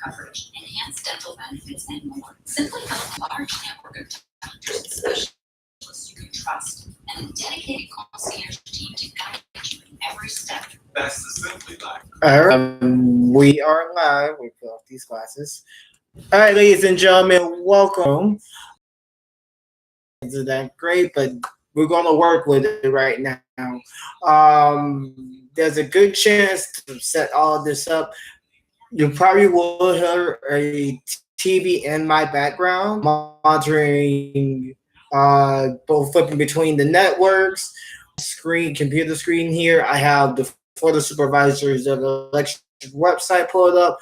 coverage, enhanced dental benefits, and more. Simply have a large network of doctors and specialists you can trust, and a dedicated concierge team to guide you in every step. That's the Simply Life. All right, we are live. We fill off these glasses. All right, ladies and gentlemen, welcome. Isn't that great? But we're going to work with it right now. There's a good chance to set all this up. You probably will hear a TV in my background, monitoring, both flipping between the networks. Computer screen here. I have the for the supervisors of the election website pulled up.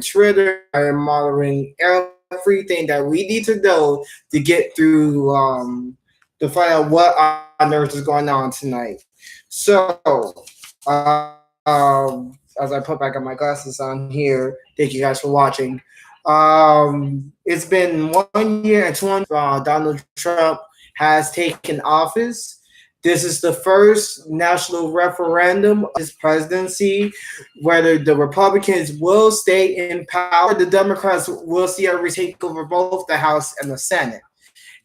Twitter. I am monitoring everything that we need to know to get through to find out what on earth is going on tonight. So, as I put back on my glasses on here, thank you guys for watching. It's been 1 year and 20. Donald Trump has taken office. This is the first national referendum of his presidency, whether the Republicans will stay in power, the Democrats will see a take over both the House and the Senate.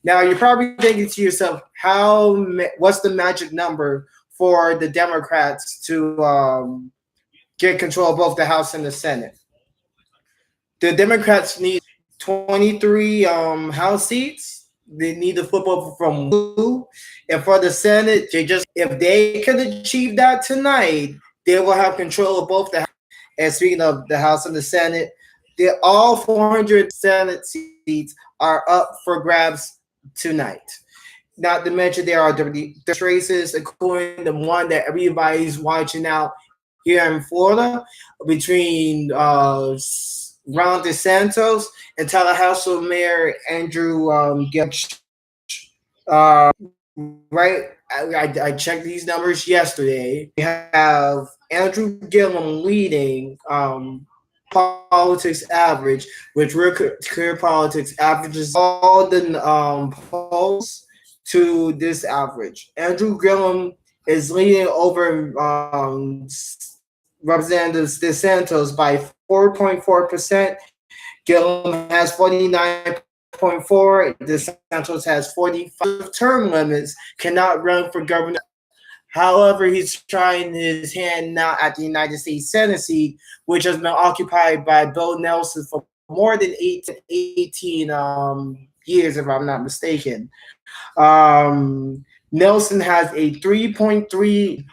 Now, you're probably thinking to yourself, what's the magic number for the Democrats to get control of both the House and the Senate? The Democrats need 23 House seats. They need to flip over from two. And for the Senate, if they can achieve that tonight, they will have control of both the House. And speaking of the House and the Senate, all 400 Senate seats are up for grabs tonight. Not to mention there are the races, including the one that everybody's watching out here in Florida between Ron DeSantis and Tallahassee Mayor Andrew uh, right? I checked these numbers yesterday. We have Andrew Gillum leading politics average, which Real Clear Politics averages all the polls to this average. Andrew Gillum is leading over Representative DeSantis by 4.4%. Gillum has 49.4. DeSantis has 45. Term limits cannot run for governor. However, he's trying his hand now at the United States Senate seat, which has been occupied by Bill Nelson for more than 18 years, if I'm not mistaken. Nelson has a 3.3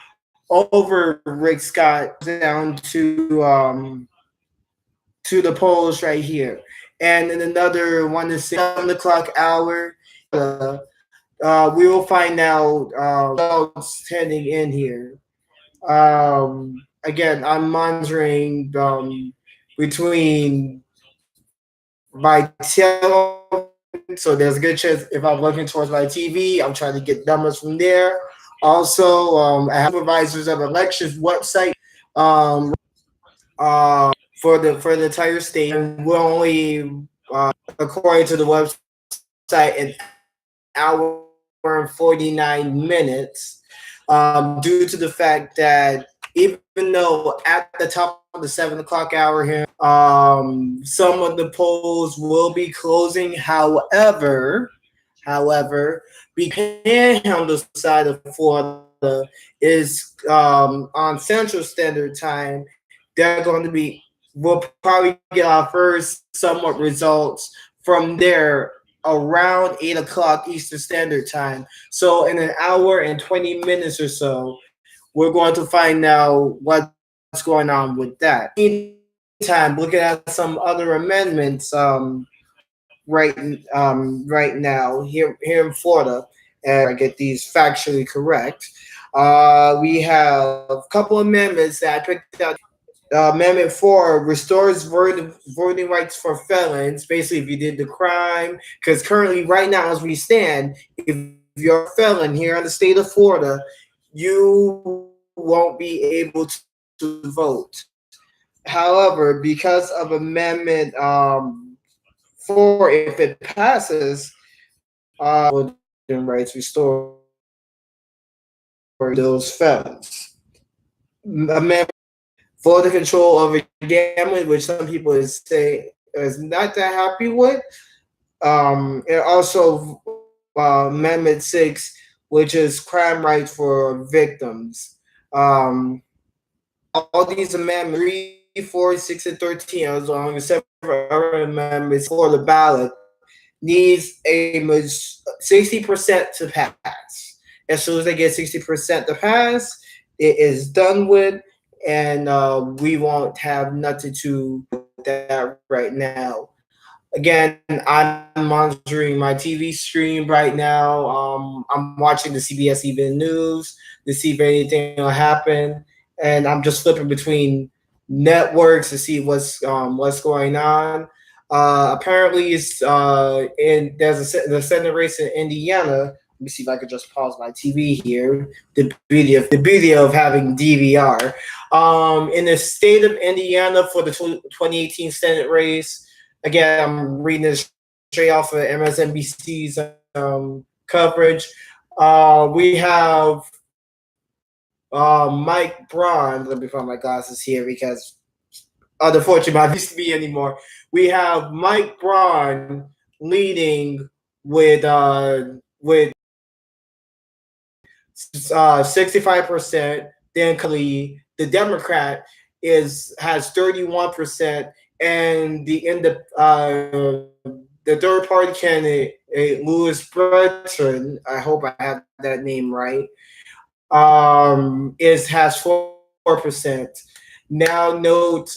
over Rick Scott down to the polls right here. And in another 7 o'clock hour, we will find out what's heading in here. Again, I'm monitoring between my television, so there's a good chance if I'm looking towards my TV, I'm trying to get numbers from there. Also, I have supervisors of elections website for the entire state, and we're only according to the website an hour and 49 minutes, due to the fact that even though at the top of the 7 o'clock hour here, some of the polls will be closing. However, the panhandle side of Florida is on Central Standard Time. They're going to be. We'll probably get our first somewhat results from there around 8 o'clock Eastern Standard Time. So in an hour and 20 minutes or so, we're going to find out what's going on with that. Meantime, looking at some other amendments right now here in Florida, and I get these factually correct. We have a couple amendments that I picked out. Amendment 4 restores voting rights for felons. Basically, if you did the crime, because currently, right now, as we stand, if you're a felon here in the state of Florida, you won't be able to vote. However, because of Amendment 4, if it passes, voting rights restored those felons. Amendment for the control of gambling, which some people is not that happy with. And also Amendment 6, which is crime rights for victims. All these amendments, 3, 4, 6, and 13, as long as several other amendments for the ballot, needs a 60% to pass. As soon as they get 60% to pass, it is done with, and we won't have nothing to do with that right now. Again, I'm monitoring my TV stream right now. I'm watching the CBS Even News to see if anything will happen, and I'm just flipping between networks to see what's going on. Apparently, it's the Senate race in Indiana. Let me see if I could just pause my TV here. The beauty of having DVR. In the state of Indiana for the 2018 Senate race. Again, I'm reading this straight off of MSNBC's coverage. We have Mike Braun. Let me find my glasses here because unfortunately, my used to be anymore. We have Mike Braun leading with 65%. Then the Democrat has 31%, and the third party candidate, Louis Breton, I hope I have that name right, is has 4%. Now note,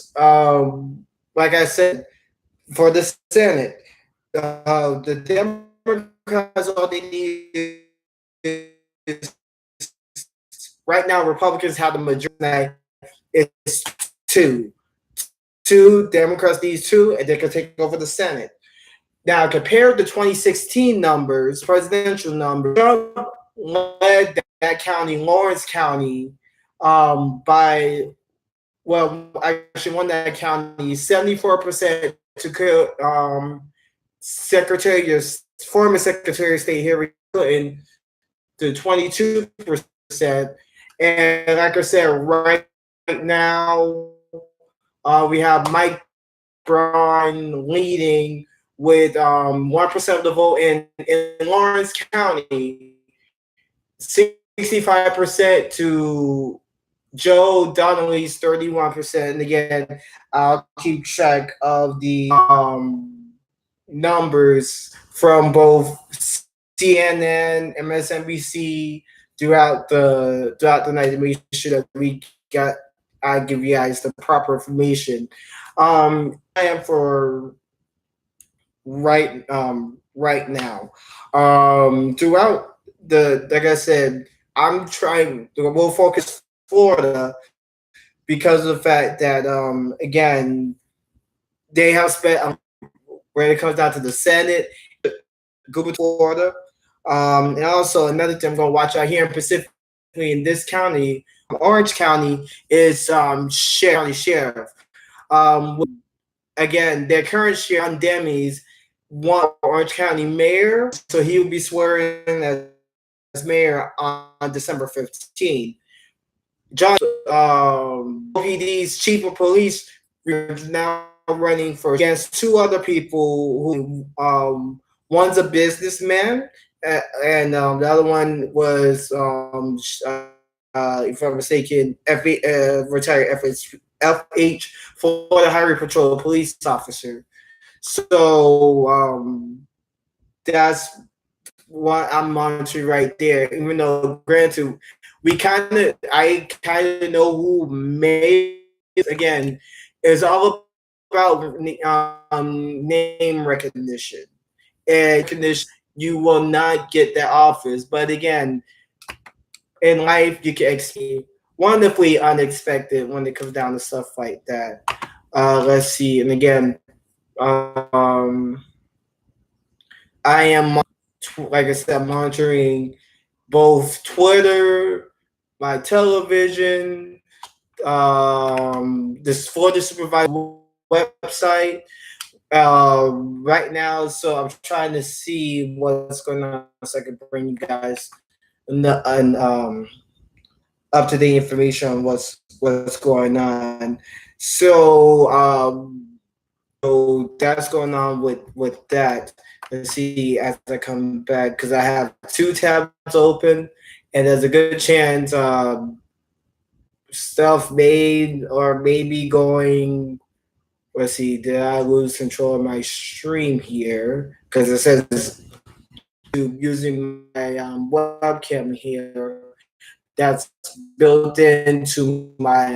like I said, for the Senate, the Democrats all they need is right now. Republicans have the majority. It's two. Two Democrats need two, and they can take over the Senate. Now, compared to 2016 numbers, presidential numbers, Trump led that county, Lawrence County, by, well, actually won that county 74% to former Secretary of State Hillary Clinton to 22%. And like I said, right now, we have Mike Braun leading with 1% of the vote in Lawrence County, 65% to Joe Donnelly's 31%. And again, I'll keep track of the numbers from both CNN, MSNBC throughout the night to make sure that I give you guys the proper information. I am for right now. Throughout like I said, we'll focus Florida because of the fact that again they have spent when it comes down to the Senate, Google Florida, and also another thing I'm gonna watch out here in Pacific in this county, Orange County, is sheriff. Again, their current sheriff on Demis want Orange County mayor, so he will be swearing as mayor on December 15th. John, PD's chief of police, is now running for against two other people who one's a businessman and the other one was if I'm mistaken retired FH Florida Highway Patrol police officer. So that's what I'm monitoring right there. Even though, granted, I kind of know who made it. Again, it's all about name recognition. And you will not get that office. But again, in life, you can expect wonderfully unexpected when it comes down to stuff like that. Let's see. And again, I am, like I said, monitoring both Twitter, my television, this Florida Supervisor website right now. So I'm trying to see what's going on so I can bring you guys up to date information on what's going on. So so that's going on with that. Let's see as I come back because I have two tabs open, and there's a good chance stuff made or maybe going. Let's see, did I lose control of my stream here? Because it says using my webcam here that's built into my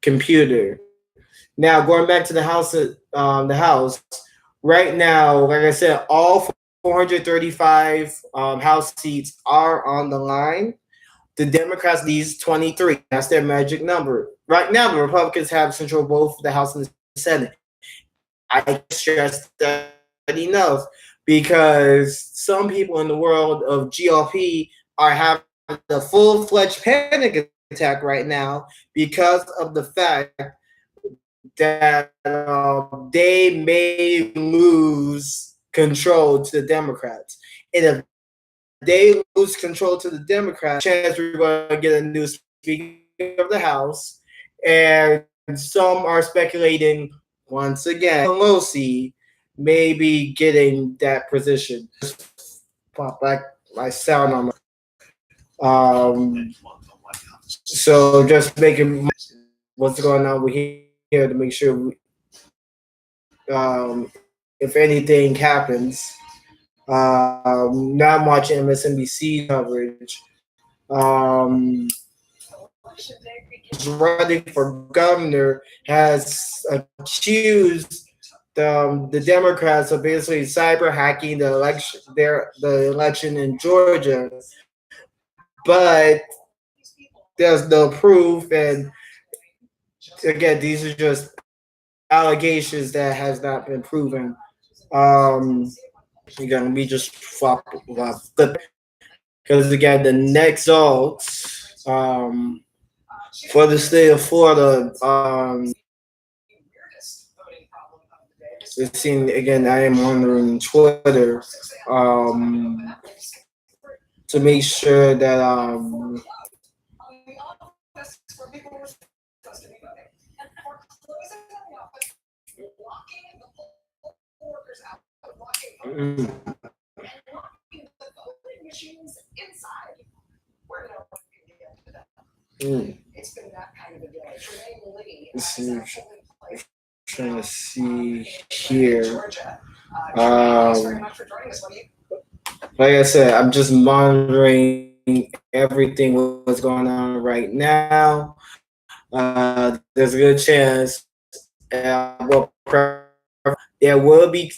computer. Now going back to the house. Right now, like I said, all 435 House seats are on the line. The Democrats needs 23. That's their magic number. Right now, the Republicans have control of both the House and the Senate. I can't stress that enough because some people in the world of GOP are having a full-fledged panic attack right now because of the fact that they may lose control to the Democrats. And if they lose control to the Democrats, chance we're going to get a new Speaker of the House. And some are speculating once again Pelosi may be getting that position. Pop back my sound on so just making what's going on with here to make sure if anything happens. Now I'm watching MSNBC coverage. Running for governor has accused the Democrats of basically cyber hacking the election in Georgia, but there's no proof. And again, these are just allegations that has not been proven. Again, let me just flip because again, the next results for the state of Florida. It's seen again. I am monitoring Twitter to make sure that Let's see, trying to see here. Like I said, I'm just monitoring everything what's going on right now. There's a good chance there will be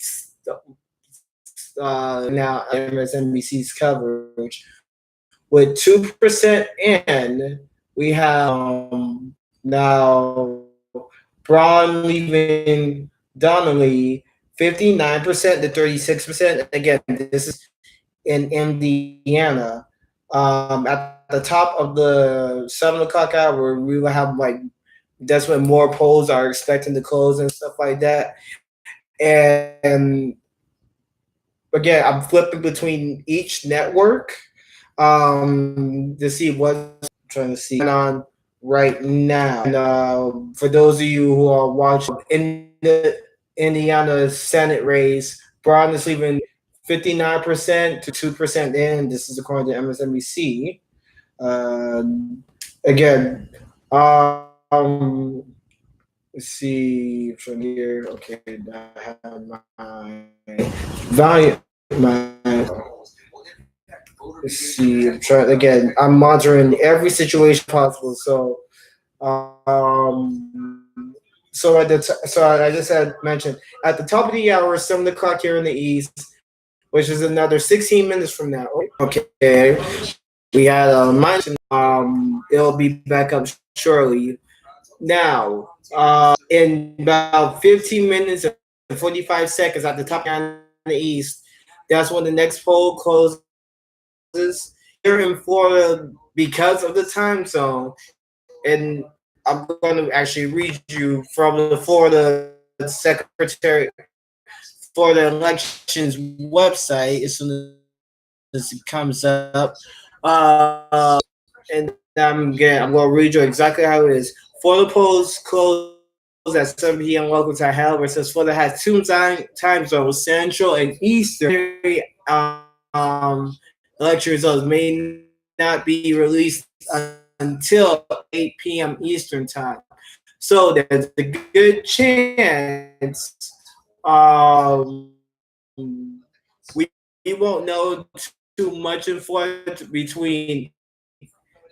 now MSNBC's coverage with 2% in. We have now Braun leaving Donnelly 59% to 36%. Again, this is in Indiana. At the top of the 7 o'clock hour, we will have that's when more polls are expecting to close and stuff like that. And again, I'm flipping between each network to see what's trying to see on right now. And for those of you who are watching in the Indiana Senate race, Braun is leaving 59% to 2% in. This is according to MSNBC. Again, let's see from here. Okay, I have my value. Let's see. I'm trying again. I'm monitoring every situation possible. So, so I just had mentioned at the top of the hour, 7 o'clock here in the east, which is another 16 minutes from now. Okay, we had a mention. It'll be back up shortly. Now, in about 15 minutes and 45 seconds at the top in the east, that's when the next poll closes. Here in Florida, because of the time zone, and I'm going to actually read you from the Florida Secretary for the Elections website as soon as it comes up. I'm gonna read you exactly how it is. For the polls close at 7 p.m. local time. However, it says Florida has two time zones, Central and Eastern. Election results may not be released until 8 p.m. Eastern time. So there's a good chance we won't know too much in Florida between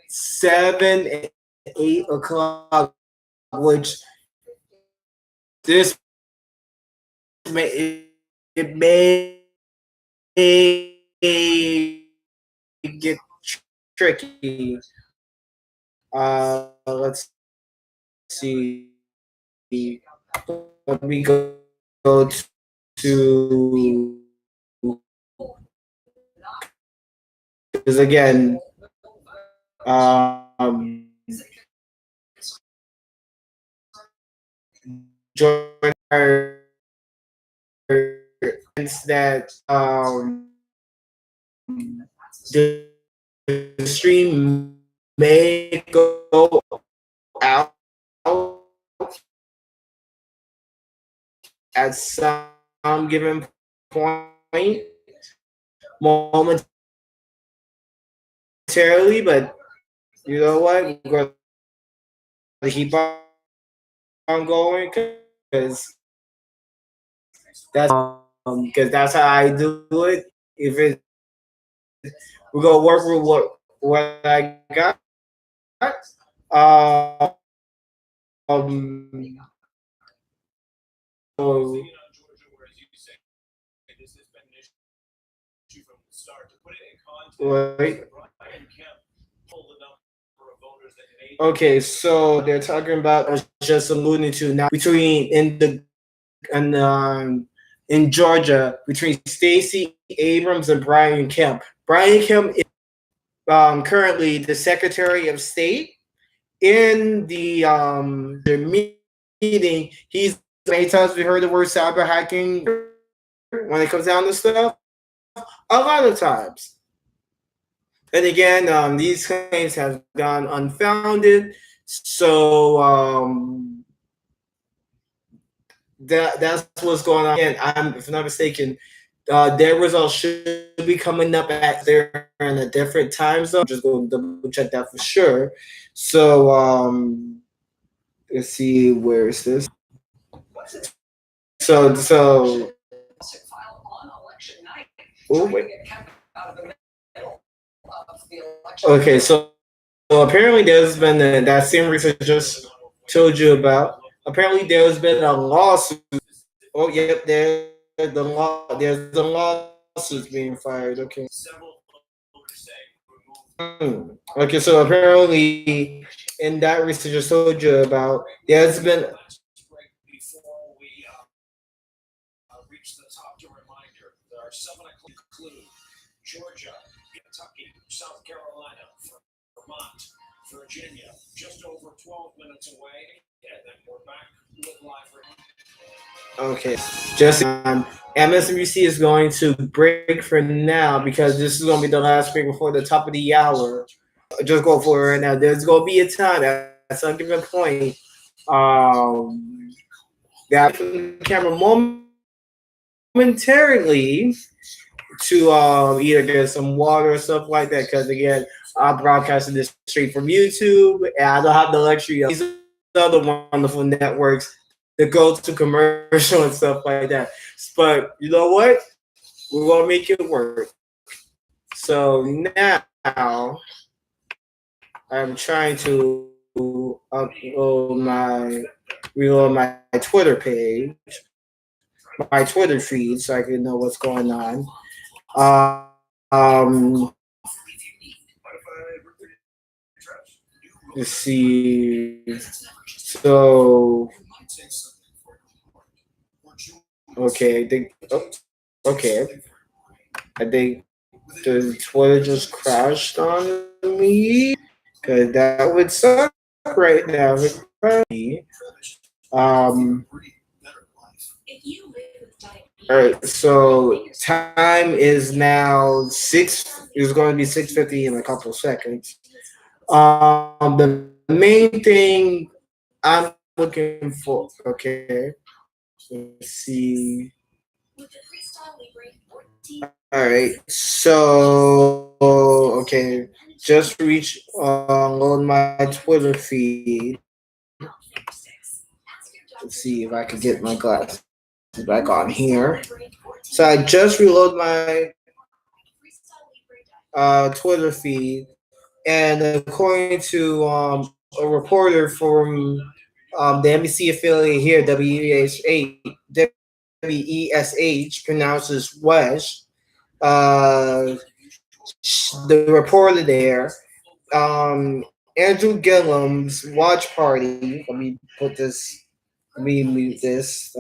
7 and 8 o'clock, which this may get tricky. Let's see. Let me go to because again, Jordan that the stream may go out at some given point momentarily, but you know what? We're going to keep on going because that's how I do it. If it we're gonna work with what I got. Right. Okay, so they're talking about I was just alluding to now between in Georgia between Stacey Abrams and Brian Kemp. Brian Kemp is currently the Secretary of State. In the meeting, he's many times we heard the word cyber hacking when it comes down to stuff. A lot of times. And again, these claims have gone unfounded. So that's what's going on. And if I'm not mistaken, their results should be coming up at there in a different time zone. Just go double check that for sure. So let's see, where is this? So oh, wait. Okay, so apparently there's been that same research I just told you about. Apparently there's been a lawsuit. Oh, yep, there's the lawsuits being fired. Okay. Okay, so apparently in that research I just told you about, there's been okay. Just MSNBC is going to break for now because this is going to be the last break before the top of the hour. Just go for it right now. There's going to be a time at some given point that the camera momentarily to either get some water or stuff like that. Because again, I'm broadcasting this straight from YouTube, and I don't have the luxury of these other wonderful networks that go to commercial and stuff like that. But you know what? We're gonna make it work. So now I'm trying to reload my Twitter page, my Twitter feed, so I can know what's going on. Um, let's see. So okay, I think. Oh, okay, I think the Twitter just crashed on me because that would suck right now. If it crashed me. Um. All right. So time is now 6. It's going to be 6:50 in a couple of seconds. The main thing I'm looking for. Okay, let's see. All right, so okay, just reach load my Twitter feed. Let's see if I can get my glasses back on here. So I just reload my Twitter feed, and according to a reporter from the NBC affiliate here, WESH, pronounces Wesh. The reporter there, Andrew Gillum's watch party. Let me put this. Let me mute this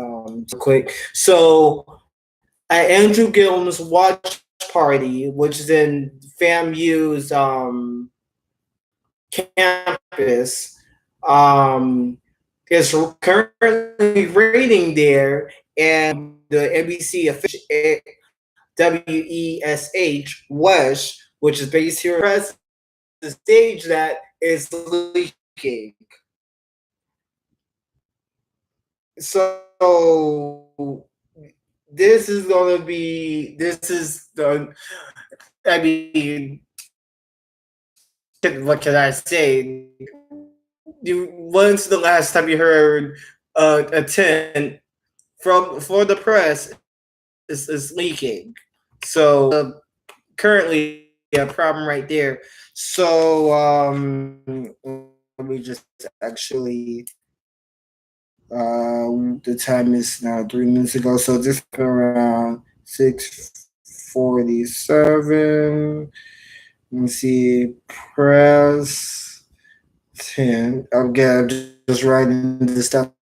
quick. So at Andrew Gillum's watch party, which is in FAMU's campus, is currently rating there, and the NBC official WESH Wesh, which is based here in press, the stage that is leaking. So this is gonna be this is the I mean what can I say? When's the last time you heard a tent from for the press is leaking? So currently a problem right there. So let me just actually the time is now 3 minutes ago. So this is around 6:47. Let me see. Press 10. Okay, I'm just writing this down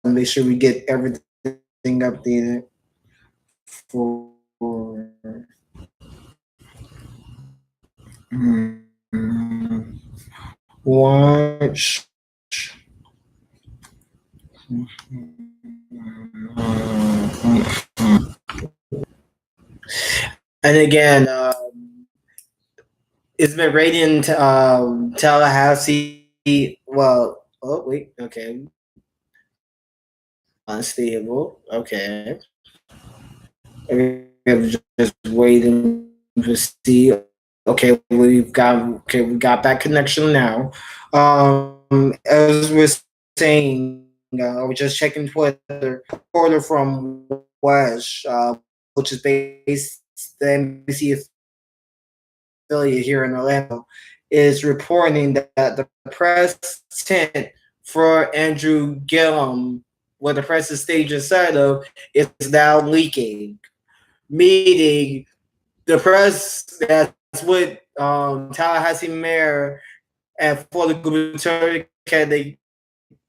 to make sure we get everything updated for watch. And again, it's been raining Tallahassee. Well, oh wait, okay, unstable. Okay, I'm just waiting to see. Okay, we got that connection now. As we're saying, I was just checking Twitter. Reporter from Wesh, which is based the NBC affiliate here in Orlando, is reporting that the press tent for Andrew Gillum, where the press is staged inside of, is now leaking. Meaning the press that's with Tallahassee Mayor and for the gubernatorial candidate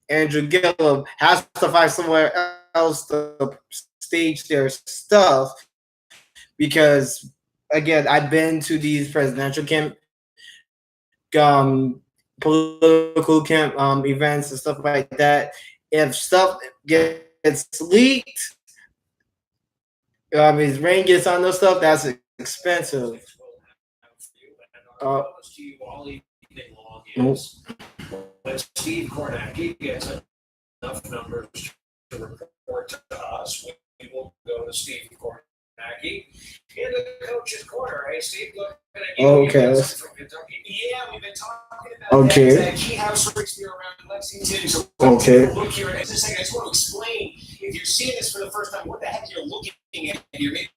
Andrew Gillum has to find somewhere else to stage their stuff because again, I've been to these presidential political camp events and stuff like that. If stuff gets leaked, his rain gets on those stuff, that's expensive. When Steve Kornacki gets enough numbers to report to us, we will go to Steve Kornacki in the coach's corner. Hey, Steve, look at you. Okay. From Kentucky. Yeah, we've been talking about that key house race here around Lexington. So look here. In just a second, I just want to explain. If you're seeing this for the first time, what the heck you're looking at? You're maybe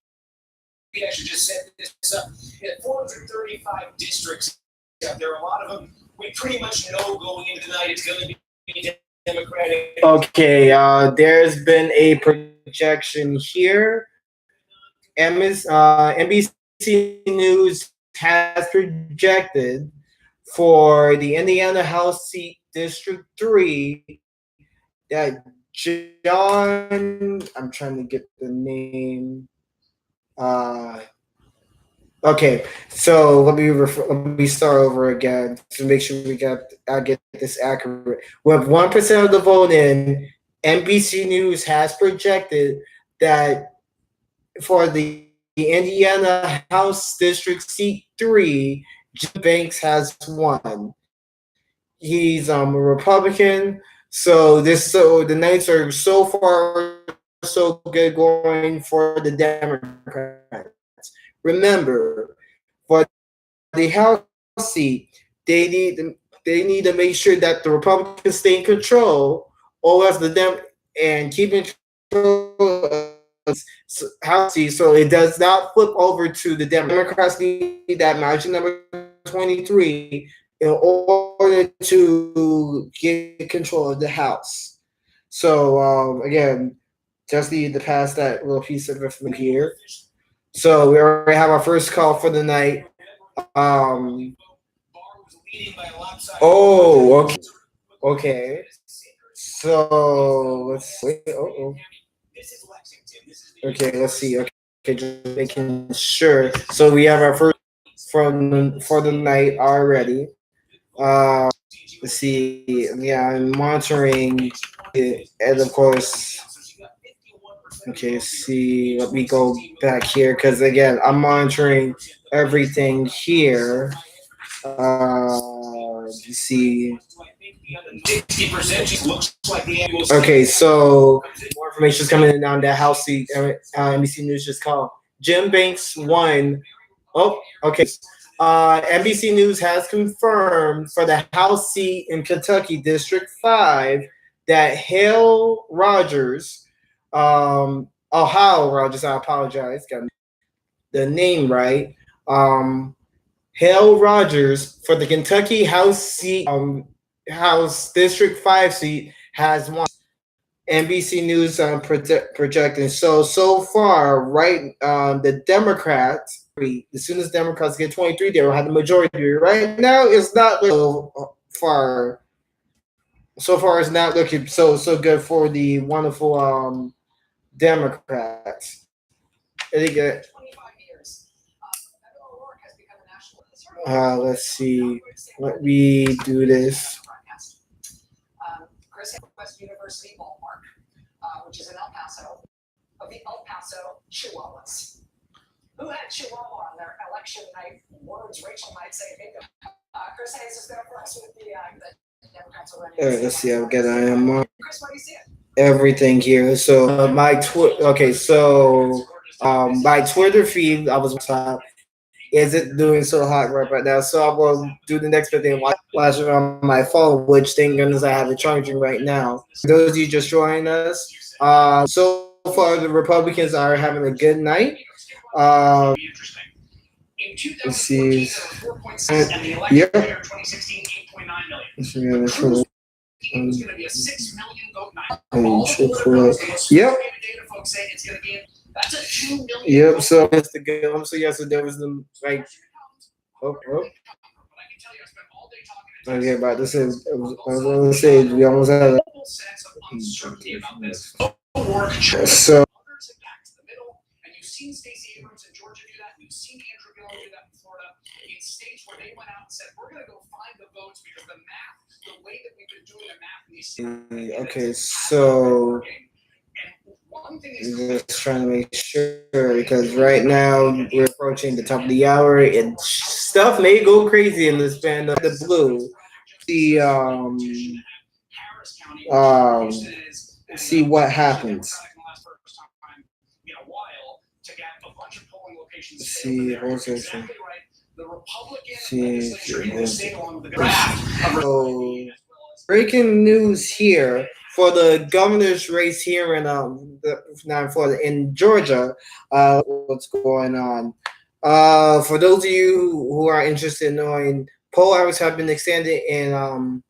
I should just set this up. In 435 districts out there, a lot of them we pretty much know going into the night it's going to be Democratic. Okay, there's been a projection here. NBC News has projected for the Indiana House seat District 3 that John, I'm trying to get the name. Okay, so let me start over again to make sure I get this accurate. With 1% of the vote in, NBC News has projected that for the Indiana House District Seat 3, Jim Banks has won. he's a Republican. So the Knights are so far so good going for the Democrats. Remember, for the House seat, they need to make sure that the Republicans stay in control, or else the Dem and keep in control of House seat, so it does not flip over to the Democrats. Need that margin number 23 in order to get control of the House. So again, just need to pass that little piece of information here. So we already have our first call for the night. Oh, okay. Okay. So let's wait. Oh. Okay, let's see. Okay, just making sure. So we have our first from for the night already. Let's see. Yeah, I'm monitoring it, and of course. Okay, see. Let me go back here because again, I'm monitoring everything here. You see. Okay, so more information is coming in on that House seat. NBC News just called. Jim Banks won. Oh, okay. NBC News has confirmed for the House seat in Kentucky, District 5, that Hale Rogers, Hal Rogers, I apologize, got the name right. Hale Rogers for the Kentucky House seat, House District 5 seat has won. NBC News projecting. So far, right, the Democrats, as soon as Democrats get 23, they will have the majority. Right now, it's not so far. So far, it's not looking so good for the wonderful Democrats. I think let's see. Let me do this. University ballpark, which is in El Paso, of the El Paso Chihuahuas, who had Chihuahua on their election night words. Rachel might say, Chris Hayes is there for us with the Democrats already. Let's see. I've got Chris, what do you see? Everything here. So my Okay, so my Twitter feed, I was top. Is it doing so hot right now? So I will do the next thing. Watch it on my phone, which thank goodness I have it charging right now. For those of you just joining us, so far the Republicans are having a good night. Let's see. Yep. Yep. Yep. So that's the good one. So yes, so there was the like. Oh. Okay, but this is. I was going to say we almost had a. So. And you've seen Stacey Abrams in Georgia do that. You've seen Andrew Gillum do that in Florida. In states where they went out and said, we're going to go find the votes because the math, the way that we've been doing the math in these states. Okay, so just trying to make sure because right now we're approaching the top of the hour and stuff may go crazy in the span of the blue. See, see what happens. See, so breaking news here for the governor's race here in in Georgia. What's going on? For those of you who are interested in knowing, poll hours have been extended in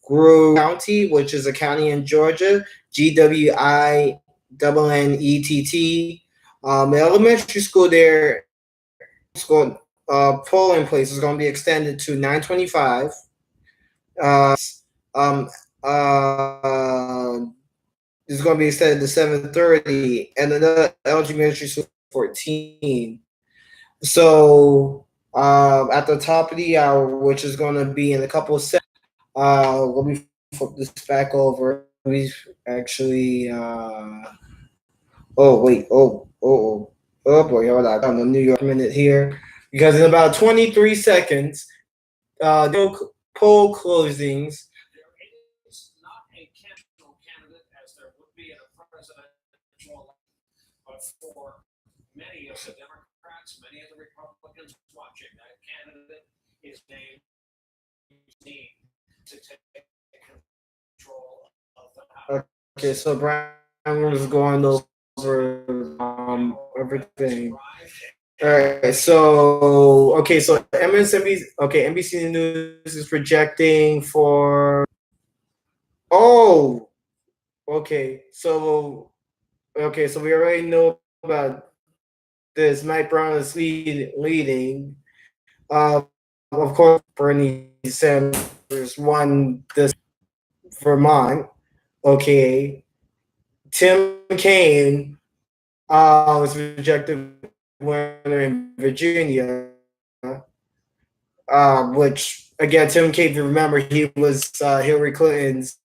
Grove County, which is a county in Georgia. GWINNETT. The elementary school there, polling place is going to be extended to 9:25. It's going to be extended to 7:30, and another elementary school 14. So at the top of the hour, which is going to be in a couple of seconds, let me flip this back over. We actually. Oh wait! Oh boy! Hold on! I'm a New York minute here because in about 23 seconds, poll closings. There is not a candidate as there would be in a presidential election, but for many of the Democrats, many of the Republicans watching, that candidate is named need to take control of the House. Okay, so Brian was going over everything. All right, so MSNBC, okay, NBC News is projecting for. Oh, okay, so we already know about this. Mike Brown is leading. Of course, Bernie Sanders won this Vermont. Okay, Tim Kaine was projected winner in Virginia, which again, Tim Kaine, remember, he was Hillary Clinton's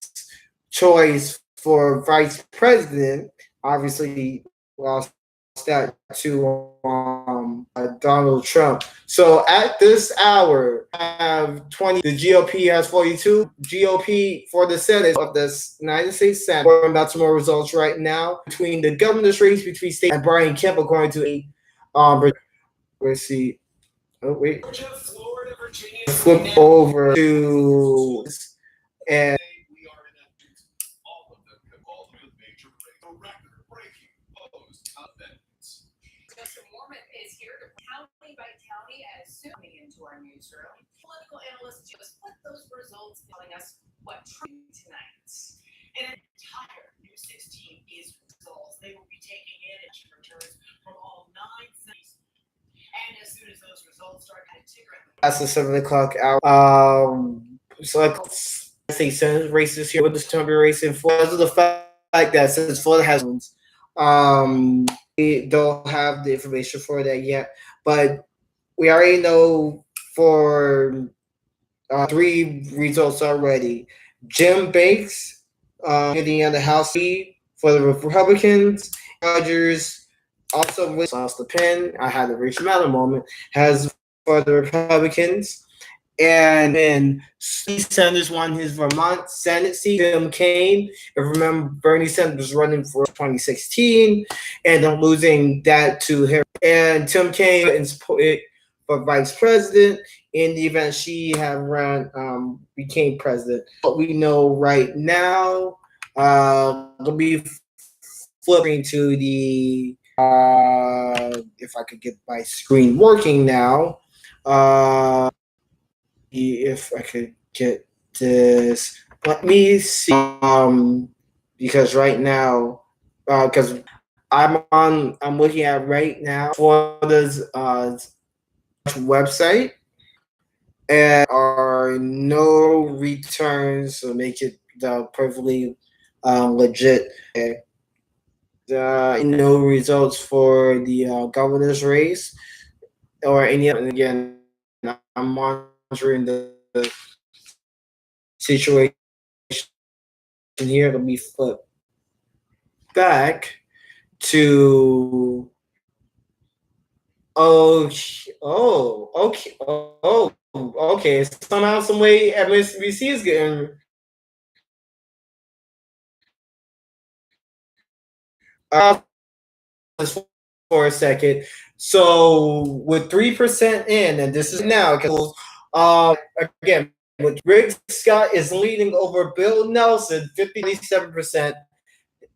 choice for vice president. Obviously, lost that to Donald Trump. So at this hour, I have 20. The GOP has 42. GOP for the Senate of the United States Senate. We're about some more results right now between the governor's race between state and Brian Kemp, according to a let's see. Oh wait. Georgia, Florida, Virginia, Flip over to and we are in all of the major record-breaking proposed amendments. Justin Mormon is here to county by county as soon into our newsroom. Political analyst just put those results telling us what true tonight. An entire new 16 is results. They will be taking in election returns from all 9 cities. And as soon as those results start kind of tickering. that's the 7 o'clock hour. So let's say Senate races here with the September race in Florida. Because of the fact that since Florida has we don't have the information for that yet, but we already know for 3 results already. Jim Banks getting on the House seat for the Republicans. Rogers also lost the pen. I had a Rich Matter moment. Has for the Republicans. And then Sanders won his Vermont Senate seat. Tim Kaine, if you remember, Bernie Sanders was running for 2016, and I'm losing that to Harry. And Tim Kaine for vice president in the event she had run became president. What we know right now, we'll be flipping to the if I could get my screen working now. If I could get this, let me see. Because right now, because I'm looking at right now for this website, and are no returns, so make it perfectly legit. No results for the governor's race or any. And again, I'm monitoring the situation here. Let me flip back to okay. Somehow, some way, MSNBC is getting for a second. So with 3% in, and this is now because again, with Rick Scott is leading over Bill Nelson 57%.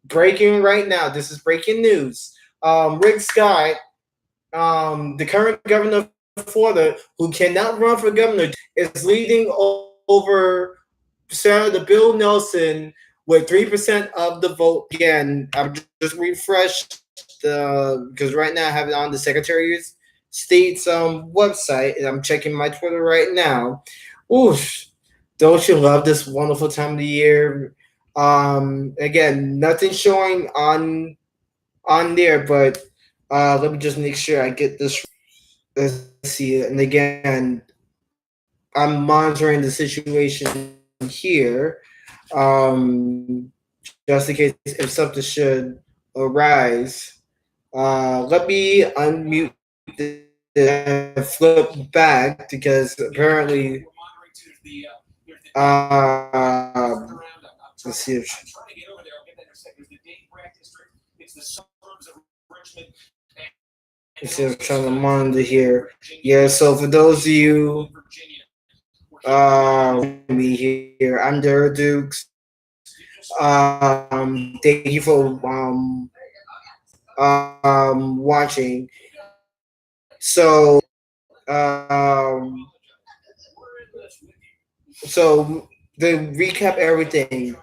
Breaking right now. This is breaking news. Rick Scott, the current governor of Florida, who cannot run for governor, is leading over Senator Bill Nelson with 3% of the vote. Again, I've just refreshed because right now I have it on the Secretary of State's website, and I'm checking my Twitter right now. Oof, don't you love this wonderful time of the year? Again, nothing showing on there, but let me just make sure I get this. Let's see it. And again, I'm monitoring the situation here, just in case if something should arise. Let me unmute the flip back because apparently. We're monitoring to the Let's see if I'm trying to get over there. I'll get that in a second. It's the Dayton Brack District. It's the suburbs of Richmond. let's see if I'm trying to monitor here. Yeah, so for those of you me here, I'm Darrell Dukes. Thank you for watching. So so to recap everything.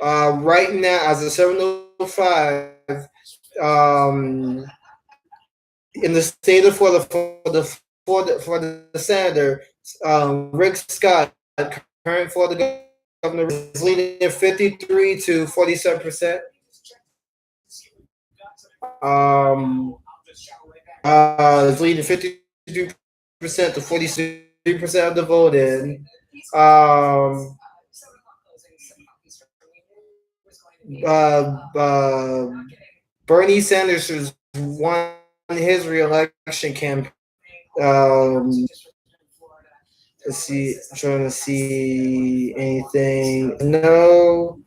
Right now, as of 7:05, um, in the state of Florida for the senator, Rick Scott, current Florida governor, is leading 53 to 47%. Um, is leading 53% to 43% of the vote in. Um, uh, uh, Bernie Sanders has won his reelection campaign. Let's see, I'm trying to see anything. No.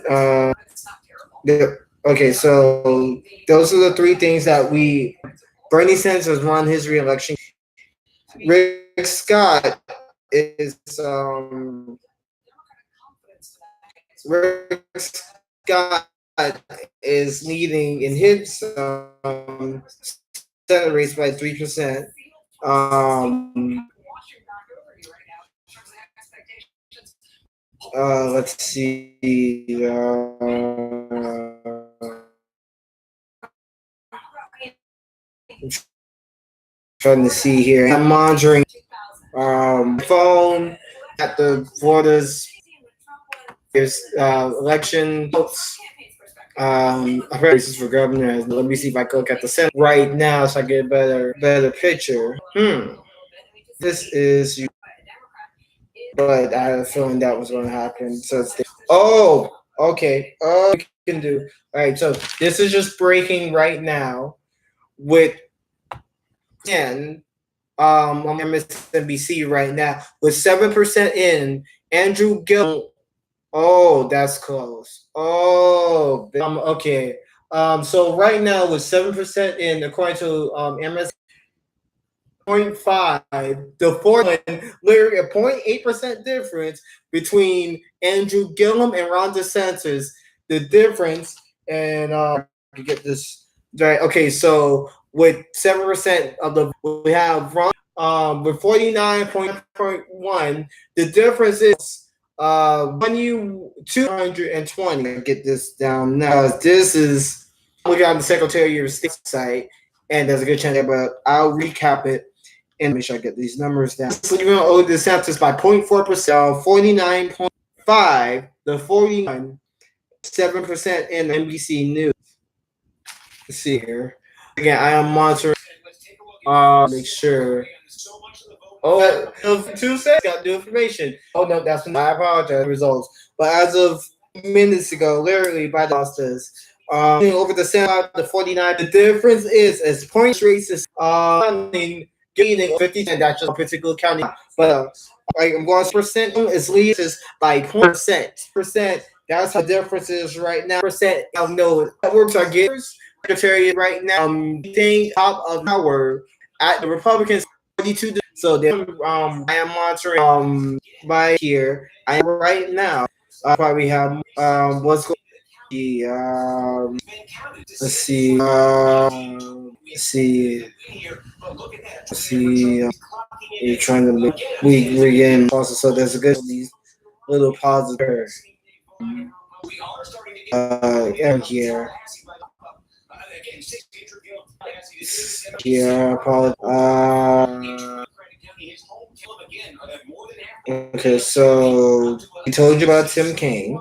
Uh, okay, so those are the three things that Bernie Sanders has won his reelection. Rick Scott is Rick Scott is leading in his Senate race by 3%. Let's see. Trying to see here. I'm monitoring phone at the Florida's election votes. Races for governor. Let me see if I can look at the Senate right now so I get a better picture. This is, but I had a feeling that was going to happen. So it's okay. Oh, we can do. All right. So this is just breaking right now with 10 on MSNBC right now with 7% in. Andrew Gill. Oh, that's close. Oh, okay. So right now with 7% in, according to MS 0.5, the fourth one, literally a 0.8% difference between Andrew Gillum and Ron DeSantis. The difference, and to get this right. Okay, so with 7% of the, we have Ron with 49.1. The difference is 220. Get this down now. This is look at the Secretary of State site, and there's a good chance there, but I'll recap it and make sure I get these numbers down. So you're gonna owe DeSantis by 0.4%, 49.5, the 49.7% in NBC News. Let's see here. Again, I am monitoring. Make sure. Oh, 2 seconds. Got new information. Oh no, that's I apologize. Results, but as of minutes ago, literally by the losses, over the Senate, the 49. The difference is as point races gaining 50, and that's just a particular county. But like 1% is leads by 0.percent. That's how the difference is right now. Percent. I don't know. Networks are getting secretary right now. Think top of power at the Republicans 42. So they I am monitoring by here. I am right now. Probably have what's going. Let's see. Let's see. Let's see. You're trying to make we getting also, so there's a good these little positive. And here. Here, okay, so we told you about Tim Kaine.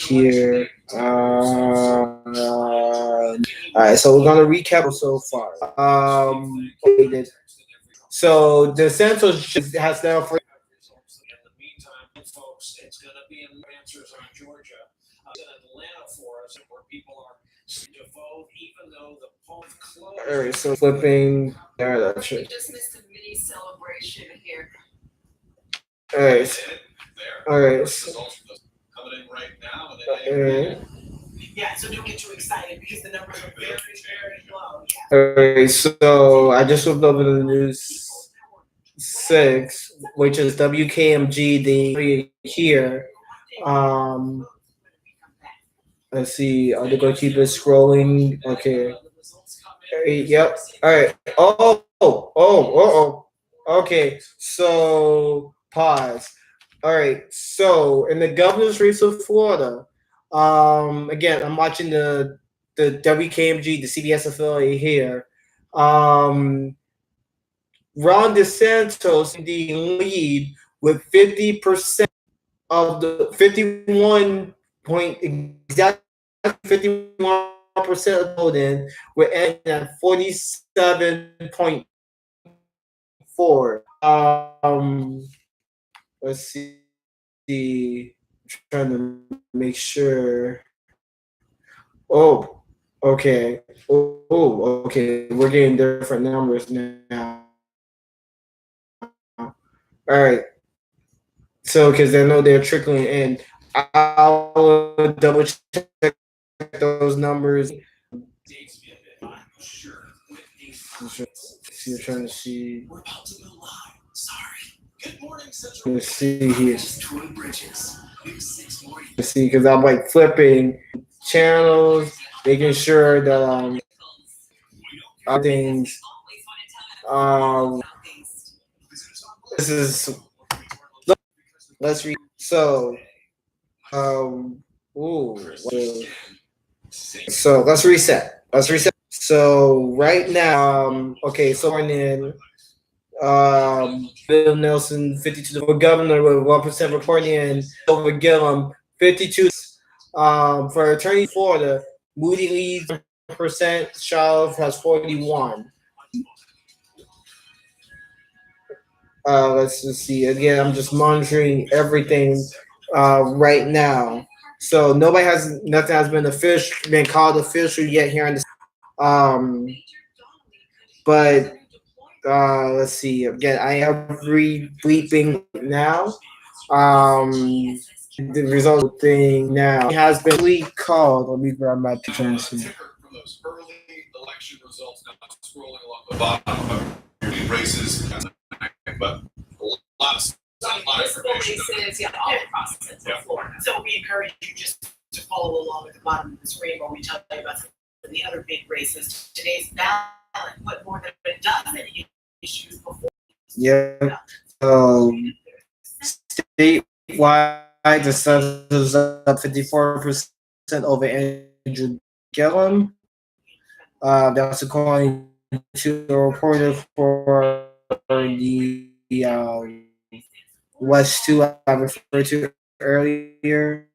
Here, all right, so we're gonna recap so far. So the census has now for. Folks, it's going to be in answers on Georgia. In Atlanta for us, where people are to vote, even though the polls closed. All right, so flipping. There, that's You it. just missed a mini celebration here. All right, all right, Coming in right now, and all right. Yeah, so don't get too excited because the numbers are very, very low. Yeah. All right, so I just looked over the news 6, which is WKMG. The here. Let's see. Are they gonna keep it scrolling? Okay. Yep. All right. Okay. So pause. All right. So in the governor's race of Florida, again, I'm watching the WKMG, the CBS affiliate here. Ron DeSantos in the lead with 50% of the 51 point exactly 51% of voting. We're ending at 47.4. Let's see. I'm trying to make sure. Oh, okay. Oh, okay. We're getting different numbers now. All right. So, because I know they're trickling in, I'll double check those numbers. See, you're trying to see. We're about to go live. Sorry. Good morning, Central. Let's see here. Troy Bridges. News 6 morning. Let's see, because I'm like flipping channels, making sure that things. This is. Let's read. So, ooh. So let's reset. So right now, okay. So we're in. Bill Nelson 52 for governor with 1% reporting in. Over Gillum 52. For attorney Florida, Moody leads 1%. Charlotte has 41. Let's just see. Again, I'm just monitoring everything right now. So nothing has been called official yet here on this. But let's see. Again, I am bleeping now. The result thing now has been called. Let me grab my transfer. From those early election results, now scrolling along the bottom of races, but lots of Places, yeah, all across Central Florida. So we encourage you just to follow along at the bottom of the screen while we tell you about some of the other big races. Today's ballot put more than a dozen issues before. Yeah. Statewide, the census is up 54% over Andrew Gillum. That's according to a reporter for the West 2 I referred to earlier.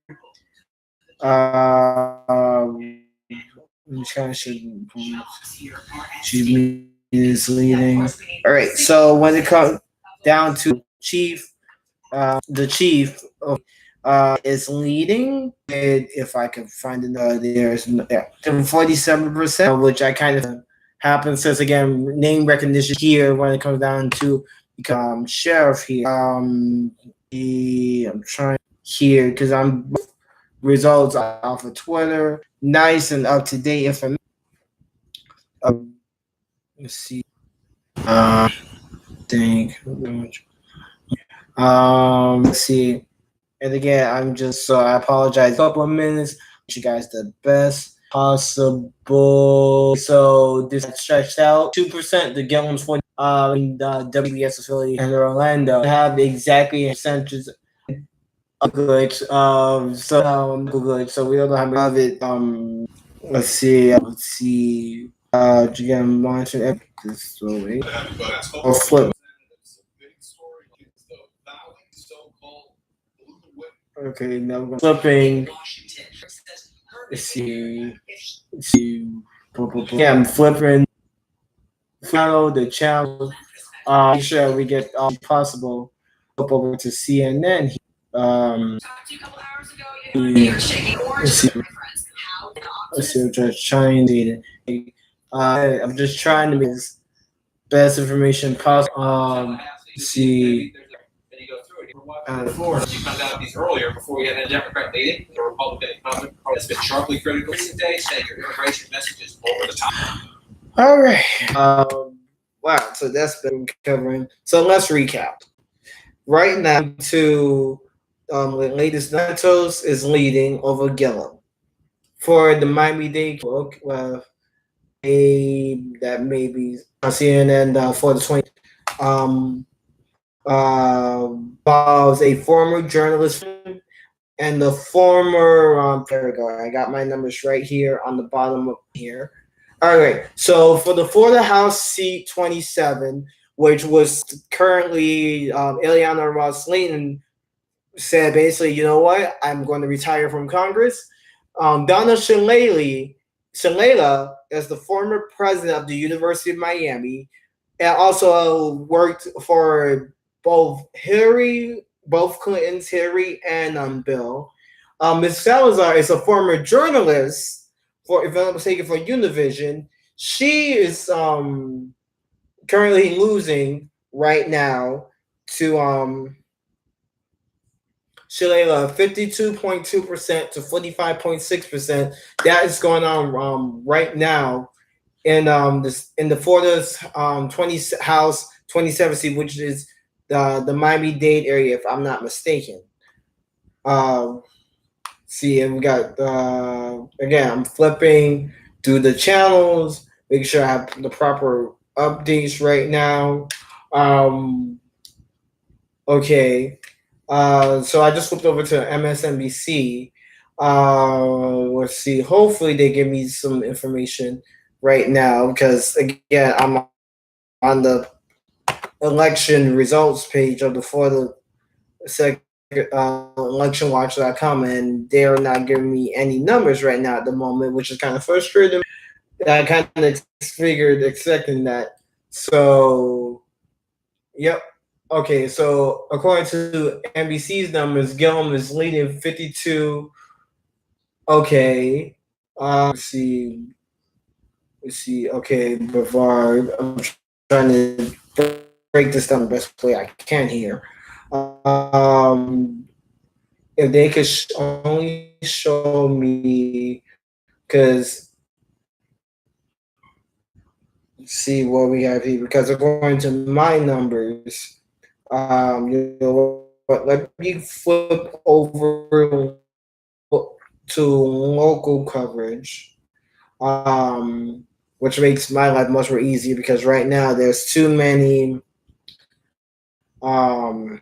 She's misleading. All right, so when it comes down to the chief is leading. If I can find another, there's 47%, which I kind of happen since again name recognition here when it comes down to become sheriff here. I'm trying here because I'm results off of Twitter, nice and up to date information. Let's see. Think. Let's see. And again, I'm just so I apologize. A couple of minutes. Wish you guys the best possible. So this stretched out 2%. The Gillum's 40. In the WBS affiliate in Orlando have exactly percentages of glitch. So we don't know how many of it. Let's see. Again, monitor this way. Or flip. Okay, now we're flipping. Let's see. Yeah, I'm flipping. Follow the channel. Make sure we get all possible. Up over to CNN. Talked to you a couple hours ago. You're shaking oranges with my friends. How the Let's see, I'm just trying to. I'm just trying to make this best information possible. See. Before you found out these earlier, before we had a Democrat leading, the Republican incumbent has been sharply critical today, saying your immigration message is over the top. All right. Wow. So that's been covering. So let's recap. Right now, to the latest Natos is leading over Gillum for the Miami-Dade. Well, that may be CNN for the 20. Involves a former journalist and the former there we go. I got my numbers right here on the bottom of here. All right. So for the House seat 27, which was currently Ileana Ros-Lehtinen said basically, you know what, I'm going to retire from Congress. Donna Shalala is the former president of the University of Miami, and also worked for both Clinton's Hillary and Bill. Ms. Salazar is a former journalist for, if I'm not mistaken, for Univision. She is currently losing right now to Shalala 52.2% to 45.6%. That is going on right now in the Florida's 20 House 27 seat, which is the Miami-Dade area, if I'm not mistaken. See, and we got again. I'm flipping through the channels, making sure I have the proper updates right now. Okay. So I just flipped over to MSNBC. Let's see. Hopefully they give me some information right now because again I'm on the election results page of the Florida electionwatch.com and they're not giving me any numbers right now at the moment, which is kind of frustrating. I kind of expecting that. So, yep. Okay, so according to NBC's numbers, Gillum is leading 52. Okay. Let's see. Okay, Brevard. I'm trying to break this down the best way I can here. If they could only show me, because see what we have here, because according to my numbers, you know what? Let me flip over to local coverage, which makes my life much more easier because right now there's too many. I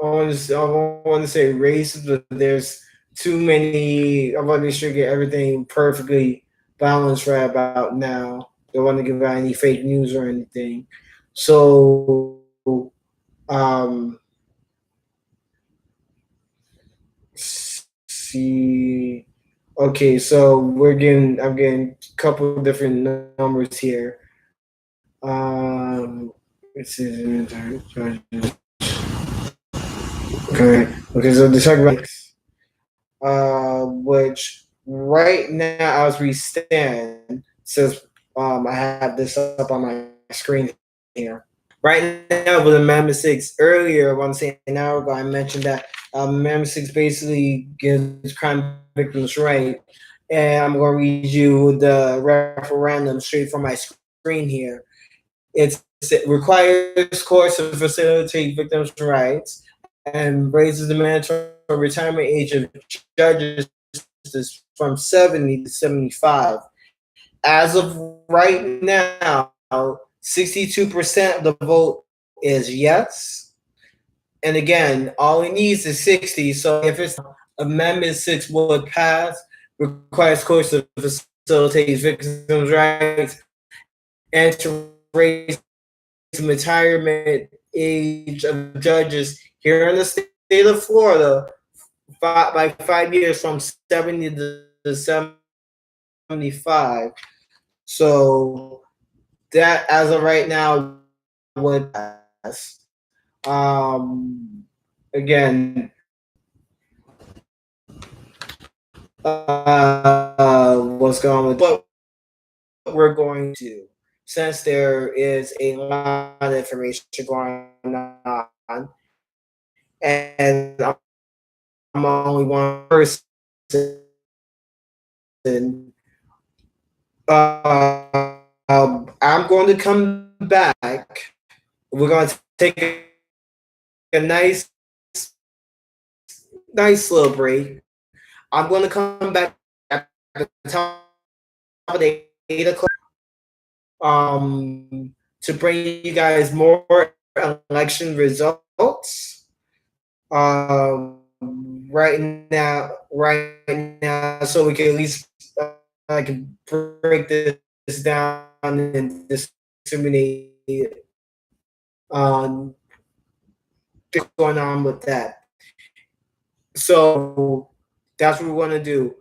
want to say races, but there's too many. I want to make sure to get everything perfectly balanced right about now. Don't want to give out any fake news or anything. So, see. Okay, so I'm getting a couple of different numbers here. Let's see. Okay, so the talking about which right now as we stand says I have this up on my screen here. Right now with Amendment 6, earlier, I want to say an hour ago, I mentioned that Amendment 6 basically gives crime victims right. And I'm going to read you the referendum straight from my screen here. It requires courts to facilitate victims' rights and raises the mandatory retirement age of judges from 70 to 75. As of right now, 62% of the vote is yes. And again, all it needs is 60. So if it's Amendment 6 would pass, requires courts to facilitate victims' rights and to raise the retirement age of judges here in the state of Florida by 5 years from 70 to 75. So that, as of right now, would pass. Again, what's going on with what we're going to, since there is a lot of information going on, and I'm only one person. I'm going to come back. We're going to take a nice little break. I'm going to come back at the top of the 8 o'clock to bring you guys more election results. Right now, so we can at least I can break this down and disseminate what's going on with that. So that's what we're gonna do.